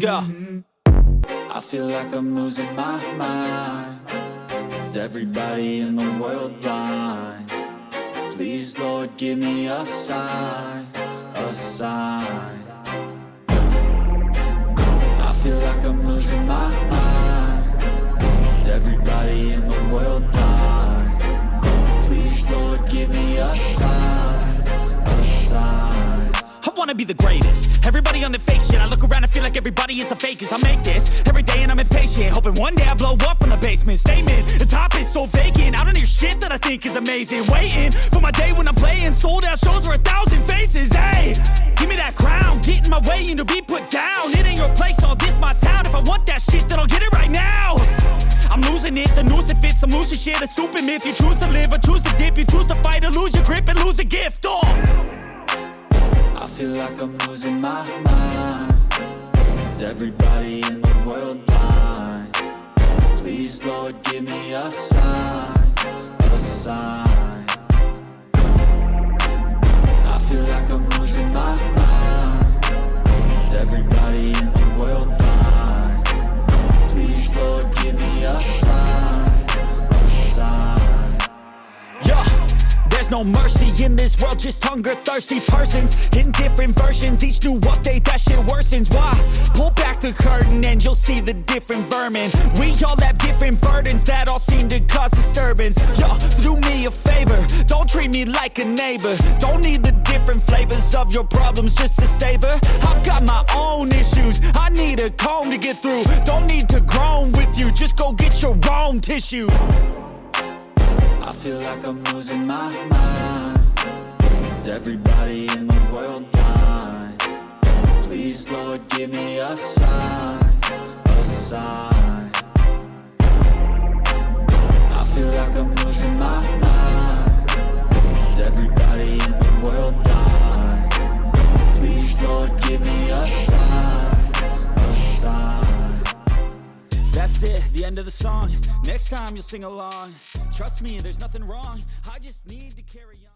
go. I feel like I'm losing my mind. Is everybody in the world blind? Please, Lord, give me a sign, a sign. I feel like I'm losing my mind. Is everybody in the world blind? Please, Lord, give me a sign, a sign. I wanna be the greatest. Everybody on the fake shit. I look around and feel like everybody is the fakest. I make this every day and I'm impatient, hoping one day I blow up from the basement. Statement, the top is so vacant. I don't hear shit that I think is amazing. Waiting for my day when I'm playing sold out shows for 1,000 faces. Hey, give me that crown, get in my way and to be put down. It ain't your place, no, this my town. If I want that shit, then I'll get it right now. I'm losing it, the noose it fits, some loose shit, a stupid myth. You choose to live or choose to dip, you choose to fight or lose your grip and lose a gift. I feel like I'm losing my mind. Is everybody in the world blind? Please, Lord, give me a sign, a sign. I feel like I'm losing my mind. Is everybody in the world blind? Please, Lord, give me a sign, a sign. Yeah. There's no mercy in this world, just hunger-thirsty persons in different versions. Each new update, that shit worsens. Why? Pull back the curtain and you'll see the different vermin. We all have different burdens that all seem to cause disturbance. Yo, so do me a favor, don't treat me like a neighbor. Don't need the different flavors of your problems just to savor. I've got my own issues, I need a comb to get through. Don't need to groan with you, just go get your own tissue. I feel like I'm losing my mind. Is everybody in the world blind? Please, Lord, give me a sign, a sign. I feel like I'm losing my mind. Is everybody in the world blind? Please, Lord, give me a sign, a sign. That's it, the end of the song. Next time you'll sing along. Trust me, there's nothing wrong. I just need to carry on.